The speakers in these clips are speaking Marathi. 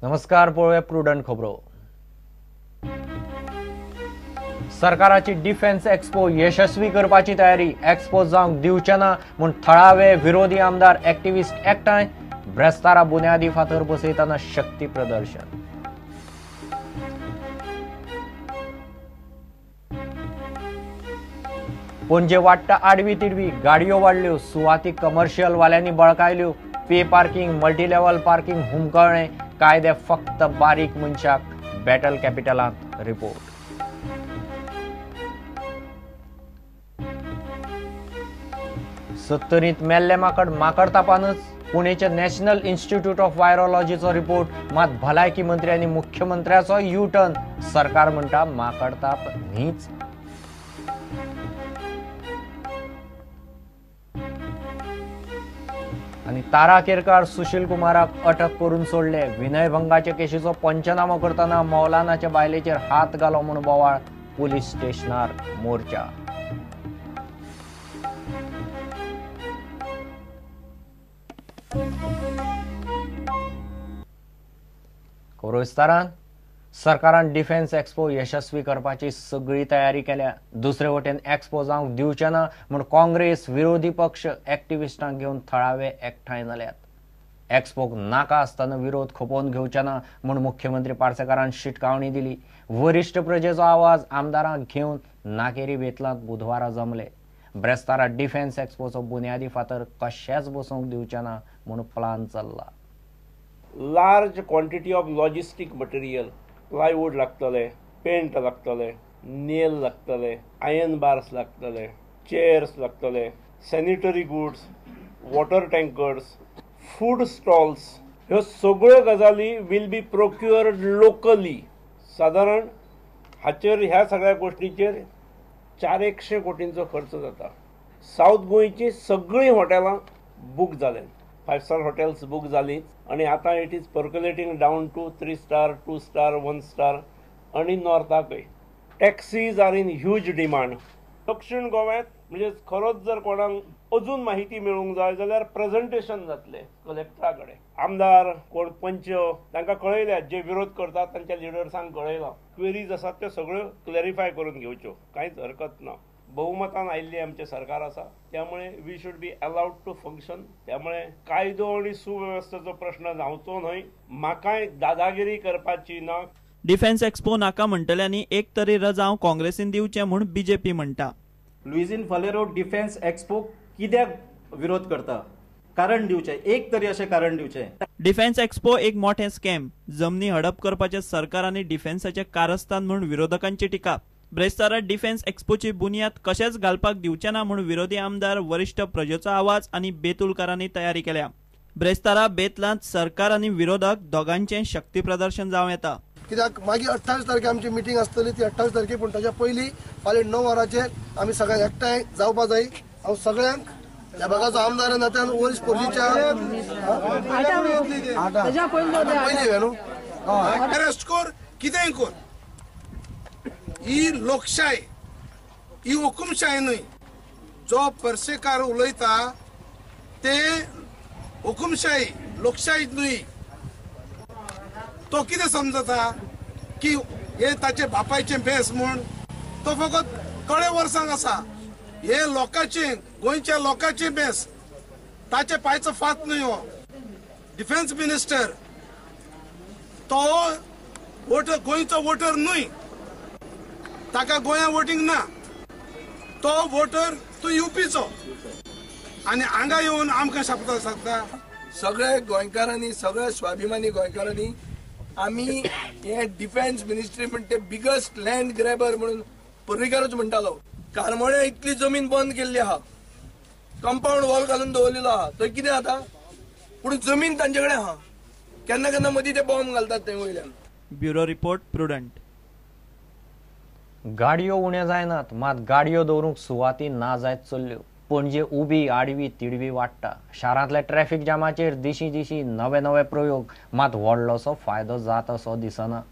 नमस्कार, पळोवया प्रुडंट खबरो। सरकाराची डिफेन्स एक्सपो यशस्वी करपाची तयारी। एक्सपो जावंक दिवचे ना म्हूण थळावे विरोधी आमदार एक्टिविस्ट एकठांय। ब्रेस्तारा बुन्यादी फातर बसयतना शक्ती प्रदर्शन। पणजे वाडटा आडवी तिडवी गाडयो वाडल्यो, सुवाती कमर्शियल वाल्यांनी बळकायल्यो। पे पार्किंग, मल्टी लेवल पार्किंग हुमकळ्ळे, कायदे फक्त बारीक मनशाक। Battle कॅपिटलांत report. सत्तरीत मेल्ले माकड तापानच। पुणेच्या नॅशनल इन्स्टिट्यूट ऑफ व्हायरोलॉजीचो रिपोर्ट। मात भलायकी मंत्री आनी मुख्यमंत्र्याचो यू टर्न। सरकार म्हणटा माकड ताप न्हीच। आणि तारा केरकार सुशील कुमाराक अटक करून सोडले। विनयभंगाचे केशीचो पंचनामो करताना मौलानाच्या बायलेचेर हात घालो म्हूण बोवाळ। पुलीस स्टेशनार मोर्चा। खबरो विस्तारान। सरकारान डिफेन्स एक्सपो यशस्वी करपाची सगळी तयारी केल्या। दुसरे वटेन एक्सपो जावंक दिवचे ना म्हूण काँग्रेस विरोधी पक्ष एक्टिविस्टांक घेवन थळावे एकठांय जाल्यात। एक्सपोक नाका आसतना विरोध खपोवन घेवचे ना म्हूण मुख्यमंत्री पार्सेकारान शिटकावणी दिली। वरिष्ठ प्रजेचो आवाज आमदारांक घेवन नाकेरी बेतलांत बुधवारा जमले। ब्रेस्तारा डिफेन्स एक्सपोचो बुन्यादी फातर कशेच बसोवंक दिवचे ना म्हूण प्लान चल्ला। Large quantity of logistic material, plywood लागतले, पेंट लागतले, नेल लागतले, आयर्न बार्स लागतले, चेअर्स लागतले, sanitary goods, water tankers, food stalls, ह्यो सगळ्यो गजाली विल बी प्रोक्युअर्ड लोकली। साधारण ह्या सगळ्या गोष्टींचेर 400 कोटींचो खर्च जाता। साऊथ गोंयची सगळीं हॉटेलां बूक जाले, 5 स्टार हॉटेल्स बूक जाली आणि आता it is percolating down to 3 star, 2 star, 1 star आणि नॉर्थाकय। Taxis are in huge demand. दक्षिण गोव्यात म्हणजे खरोच जर कोणाक अजून माहिती मेळूंक जाय जाल्यार प्रेझेंटेशन जातले कलेक्टराकडे। आमदार कोण पंच तांकां कळयल्या, जे विरोध करतात तांच्या लिडर्सांक कळयलां। क्वेरीज आसात त्यो सगळ्यो क्लॅरिफाय करून घेवच्यो, कांयच हरकत ना। बहुमतान आयिल्ली आमचें सरकार आसा, त्यामुळे we should be allowed to function. त्यामुळे कायदो आणि सुव्यवस्थेचो प्रश्न जावचो न्हय, म्हाकाय दादागिरी करपाची ना। डिफेन्स एक्सपो नाका म्हणटल्यांनी एक तरी रजाव काँग्रेसीन दिवचें म्हूण बीजेपी म्हणटा। लुइजिन फालेरो डिफेन्स एक्सपो कित्याक विरोध करता? कारण दिवचें, एक तरी अशें कारण दिवचें। डिफेन्स एक्सपो एक मोठें स्कॅम। जमनी हडप करपाचें सरकार आनी डिफेन्साचें कारस्थान म्हूण विरोधकांची टिका। ब्रेस्तारा डिफेन्स एक्सपोची बुन्याद कशेच घालपाक दिवचे ना म्हूण विरोधी आमदार, वरिष्ठ प्रजेचो आवाज आनी बेतुलकारांनी तयारी केल्या। ब्रेस्तारा बेतलांत सरकार आनी विरोधक दोगांचें शक्ती प्रदर्शन जावं येता। कित्याक मागीर 28 तारखेर आमची मिटींग आसतली, ती 28 तारखेर, पूण ताच्या पयलीं फाल्यां 9 वरांचेर आमी सगळ्यांक एकठांय जावपा जाय। हांव सगळ्यांक ह्या भागाचो आमदार नात्यान वरिश्ठ प्रजेच्या अरेस्ट कर, कितेंय कर, ही लोकशाही, ही हुकुमशाही न्हय। जो पर्सेकार उलयता ते हुकुमशाही, लोकशाही न्हय। तो कितें समजता की हे ताचे बापायचे भेस म्हूण? तो फकत कळे वर्सांक आसा। हे लोकांचे, गोंयच्या लोकांचे भेस, ताचे पायचो फात न्हय हो। डिफेन्स मिनिस्टर तो वोटर, गोंयचो वोटर न्हय, ताका गोंया वोटींग ना। तो वोटर तो यूपीचो आनी हांगा येवन आमकां शापता सांगता। सगळे गोंयकारांनी, सगळे स्वाभिमानी गोंयकारांनी आमी हे डिफेन्स मिनिस्ट्री म्हणटा ते बिगस्ट लँड ग्रॅबर म्हणून पर्रीकारूच म्हणटालो। कारमोणे इतली जमीन बंद केल्ली आहा, कंपाऊंड वॉल घालून दवरलेलो आहा, थंय कितें जाता? पूण जमीन तांचे कडेन आहा। केन्ना केन्ना मदीं ते बॉम्ब घालतात थंय वयल्यान। Bureau report, prudent. गाडयो उण्या जायनात, मात गाडयो दवरूंक सुवाती ना जायत चल्ल्यो। पणजे उबी आडवी तिडवी वाडटा। शारांतल्या ट्रॅफिक जामाचेर दिशी नवे नवे प्रयोग, मात व्हडलोसो फायदो जात असो दिसना।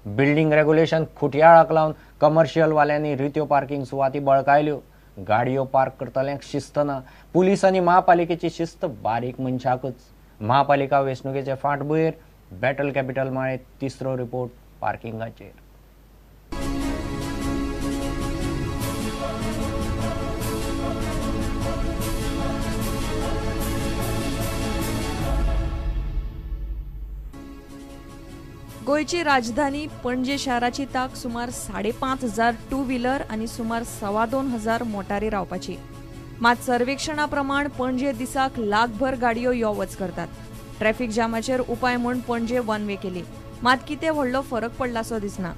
बिल्डिंग रेग्युलेशन खुटयाळाक लावन कमर्शियल वाल्यांनी रित्यो पार्किंग सुवाती बळकायल्यो। गाडयो पार्क करतल्यांक शिस्त ना। पुलीस आनी महापालिकेची शिस्त बारीक मनशाकच। महापालिका वेंचणुकेचे फाटभुंयेर बॅटल कॅपिटल माळे तिसरो रिपोर्ट पार्किंगाचेर. गोयची राजधानी पणजे शाराची ताक सुमार 5,500 टू व्हीलर आणि सुमार 2,200 मोटारी रावपाची. मात सर्वेक्षणा प्रमाण पणजे दिसाक लाखभर गाडयो यो वच करतात. ट्रॅफिक जामाचेर उपाय म्हूण पणजे वन वे केली, मात कितें व्हडलो फरक पडलासो दिसना.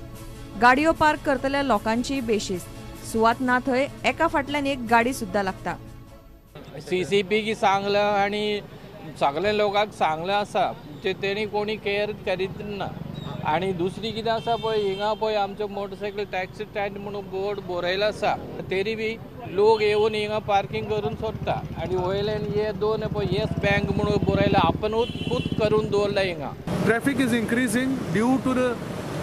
गाडयो पार्क करतल्या लोकांची बेशिस्त. सुवात ना थंय एका फाटल्यान एक गाडी सुद्धा लागता. CCP की सांगलं आणि सगळे लोकांक सांगलं आसा जे तेणी कोणी केअर करीत ना. आणि दुसरी कितें आसा पळय, हिंगा पळय आमचो मोटरसायकल टॅक्सी स्टँड म्हणून बोर्ड बरयलो आसा, तरी बी लोक येवन हिंगा पार्किंग करून सोडटा. आणि वयल्यान हे दोन पळय येस बँक म्हणून बरयला, आपणूच खूद करून दवरला हिंगा. Traffic is increasing due to the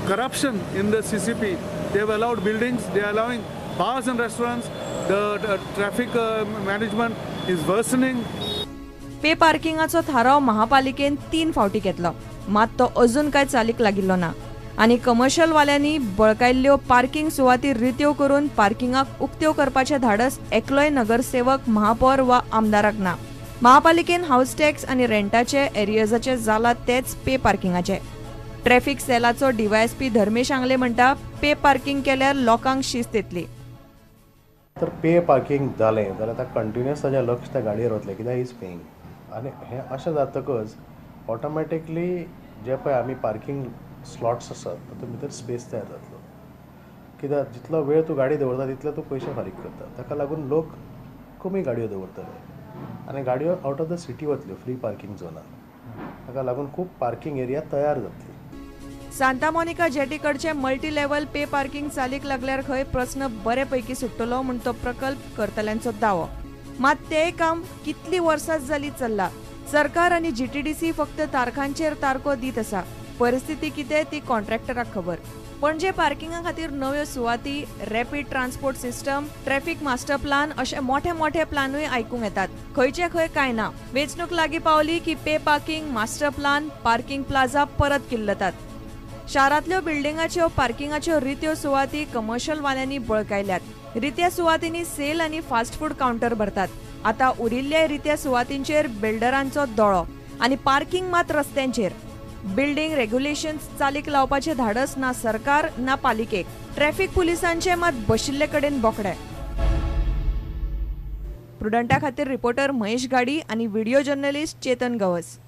corruption in the CCP. They have allowed buildings, they are allowing bars and restaurants. The traffic management is worsening. पे पार्किंगाचो थाराव महापालिकेन 3 फावटी घेतलो, मात तो अजून काय चालीक लागिल्लो ना. आणि कमर्शियल वाल्यांनी बळकायल्ल्यो पार्किंग सुवाती रित्यो करून पार्किंगाक उक्त्यो करपाचे धाडस एकलोय नगरसेवक, महापौर वा आमदाराक ना. महापालिकेन हाऊस टॅक्स आणि रेंटाचे एरियजाचे जाला तेच पे पार्किंगाचे. ट्रॅफिक सेलाचो DYSP धर्मेश आंगले म्हणटा, पे पार्किंग केल्यार लोकांक शिस्त येतली. तर पे पार्किंग जालें जाल्यार ताका कंटिन्युअस ताजें लक्ष त्या गाडयेर वतलें, कित्याक ही इज पेईंग. आनी हें अशें जातकच ऑटोमॅटिकली जे पळय आमी पार्किंग स्लॉट्स आसात तातूंत भितर स्पेस तयार जातलो. कित्याक जितलो वेळ तूं गाडी दवरता तितले तूं पयशे फारीक करता. ताका लागून लोक कमी गाडयो दवरतले आनी गाडयो आउट ऑफ द सिटी वतल्यो फ्री पार्किंग झोनार. ताका लागून खूब पार्किंग एरिया तयार जातली. सांता मोनिका जेटीकडचे मल्टी लेवल पे पार्किंग चालीक लागल्यार खंय प्रस्न बरेपैकी सुट्टलो म्हूण तो प्रकल्प करतल्यांचो दावो. मात तें काम कितली वर्सां जाली चल्ला. सरकार आणि GTDC फक्त तारखांचेर तारखो दीत आसा. परिस्थिती कितें ती कॉन्ट्रॅक्टराक खबर. पणजे पार्किंगा खातीर नव्यो सुवाती, rapid transport system, traffic master plan अशे मोठे मोठे प्लानूय आयकूंक येतात. खंयचे खंय काय ना. वेंचणूक लागीं पावली की pay parking, master plan, parking plaza परत किल्लतात. शारांतल्यो बिल्डिंगाच्यो पार्किंगाच्यो रित्यो सुवाती कमर्शियल वाल्यांनी बळकायल्यात. रित्या सुवातींनी सेल आणि फास्ट फूड काउंटर भरतात. आता उरिल्ल्या रित्या सुवातींचेर बिल्डरांचो दोळो आणि पार्किंग मात रस्त्यांचेर. बिल्डिंग रेग्युलेशन्स चालीक लावपाचे धाडस ना सरकार ना पालिकेक. ट्रॅफिक पुलिसांचे मात बशिल्ले कडेन बोकडे. प्रुडंटा खातीर रिपोर्टर महेश गाडी आणि व्हिडिओ जर्नलिस्ट चेतन गवस.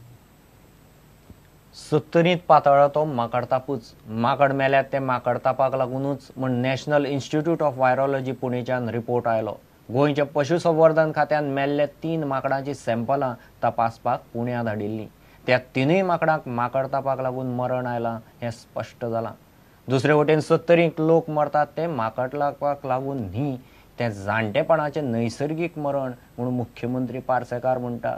सत्तरीत पातळ तो माकड तापूच. माकड मेल्यात ते माकड तापाक लागूनच म्हण नॅशनल इन्स्टिट्यूट ऑफ व्हायरोलॉजी पुणेच्यान रिपोर्ट आयलो. गोंयच्या पशुसंवर्धन खात्यान मेल्ले 3 माकडांची सॅम्पलां तपासपाक पुण्या धाडिल्लीं. त्या 3 माकडांक माकड तापाक लागून मरण आयलां हें स्पश्ट जालां. दुसरे वटेन 70 लोक मरतात ते माकड लागपाक लागून न्ही, ते जाणटेपणाचें नैसर्गीक मरण म्हणून मुख्यमंत्री पार्सेकार म्हणटा.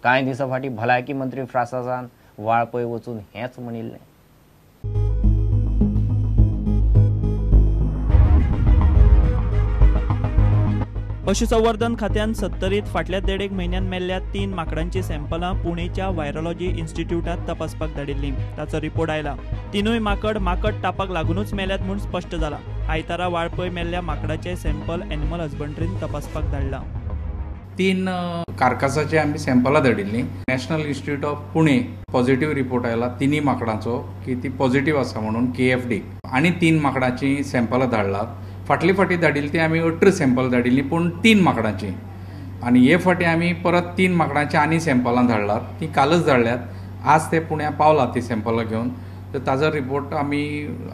कांय दिसा फाटीं भलायकी मंत्री फ्रासासान वाळपय वचून हेच म्हणिल्लें. पशुसंवर्धन खात्यान 70 फाटल्या 1.5 म्हयन्यान मेल्ल्या 3 माकडांची सॅम्पलां पुणेच्या व्हायरोलॉजी इन्स्टिट्यूटात तपासपाक धाडिल्लीं. ताचो रिपोर्ट आयला. 3 माकड तापाक लागूनच मेल्यात म्हूण स्पश्ट जाला. आयतारा वाळपय मेल्ल्या माकडाचे सॅम्पल एनिमल हजबंड्रीन तपासपाक धाडला. 3 कार्कासाचे आमी सॅम्पलां धाडिल्लीं. National institute of Pune positive report आयला 3 माकडांचो की ती पॉझिटिव्ह आसा म्हणून KFD. आनी 3 माकडांची सॅम्पलां धाडलात. फाटली फाटी धाडिल्ली ती आमी 18 सॅम्पल धाडिल्ली पूण 3 माकडांची. आनी हे फाटी आमी परत 3 माकडांची आनी सॅम्पलां धाडलात. ती कालच धाडल्यात. आज ते पुण्या पावला ती सॅम्पलां घेवन. तर ताजो रिपोर्ट आमी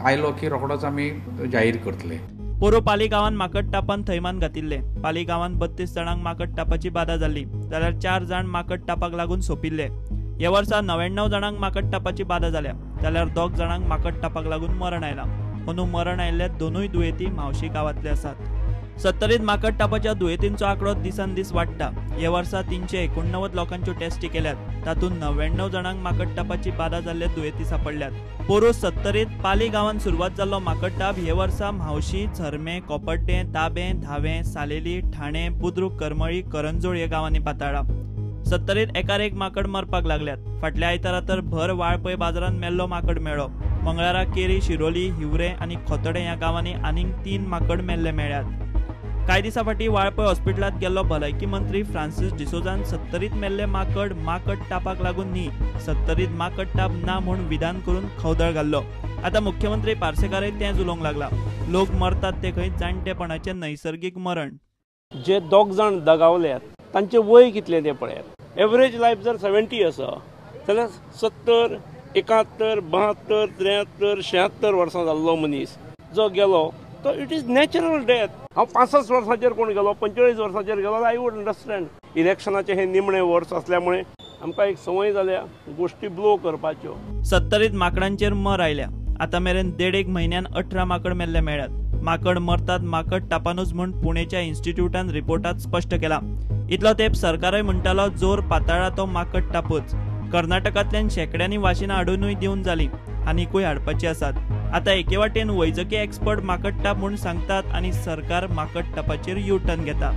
आयलो की रोखडोच आमी जाहीर करतले. पोरो पाली गांवांत माकड टापान थैमान घातिल्ले. पाली गांवांत 32 जाणांक माकड टापाची बाधा जाल्ली, जाल्यार 4 जाण माकड टापाक लागून सोंपिल्ले. ह्या वर्सा 99 जाणांक माकड टापाची बाधा जाल्या, जाल्यार 2 जाणांक माकड टापाक लागून मरण आयलां. म्हणून मरण आयिल्ले 2 दुयेंती मावशी गांवांतले आसात. 70 माकड टापाच्या दुयेंतींचो आंकडो दिसान दीस वाडटा. ह्या वर्सा 389 लोकांच्यो टेस्टी केल्यात. तातूंत 99 जाणांक माकड टापाची बाधा जाल्ले दुयेंती सापडल्यात. पोरू 70 पाली गांवांत सुरवात जाल्लो माकड टाप हे वर्सा म्हावशी, झरमे, कोपड्डे, ताबे, धावे, सालेली, ठाणे, बुद्रुक, करमळी, करंजोळ ह्या गांवांनी पाताळ्ळा. 70 एकार एक माकड मरपाक लागल्यात. फाटल्या आयतारा तर भर वाळपय बाजारात मेल्लो माकड मेळ्ळो. मंगळारा केरी, शिरोली, हिवरे आणि खोतडे ह्या गावांनी आनीक 3 माकड मेल्ले मेळ्ळ्यात. कांय दिसा फाटीं वाळपय हॉस्पिटलांत गेल्लो भलायकी मंत्री फ्रांसीस डिसोजान 70 मेल्ले माकड टापाक लागून न्ही, 70 माकड टाप ना म्हूण विधान करून खवदळ घाल्लो. आता मुख्यमंत्री पार्सेकाराय तेंच उलोवंक लागला. लोक मरतात ते खंय जाणटेपणाचें नैसर्गिक मरण. जे 2 जाण दगावल्यात तांचे वय कितले ते पळयात. एवरेज लायफ जर 70 आसा जाल्यार 70, 71, 72, 73, 76 वर्सां जाल्लो मनीस जो गेलो तो इट इज नॅचरल डेथ. हांव 65 वर्सांचेर कोण गेलो, 45 वर्सांचेर गेलो, आय वूड अंडरस्टँड. इलेक्शनाचे हे निमणे वर्स असल्यामुळे आमकां एक संवय जाल्या गोष्टी ब्लो करपाच्यो. 70 माकडांचेर मर आयल्या. आता मेरेन 1.5 म्हयन्यान 18 माकड मेल्ले मेळ्ळ्यात. माकड मरतात माकड टापानूच म्हूण पुणेच्या इन्स्टिट्यूटान रिपोर्टात स्पश्ट केला. इतलो तेंप सरकारय म्हणटालो जोर पाताळा तो माकड टापूच. कर्नाटकांतल्यान शेकड्यांनी वाशिनां हाडूनय दिवन जालीं, आनीकूय हाडपाची आसात. आता एके वाटेन वैजकी एक्सपर्ट माकड टाप म्हूण सांगतात आनी सरकार माकड टापाचेर यू टर्न घेता.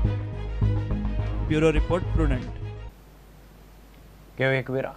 Bureau report, prudent. घेऊ एक विराम.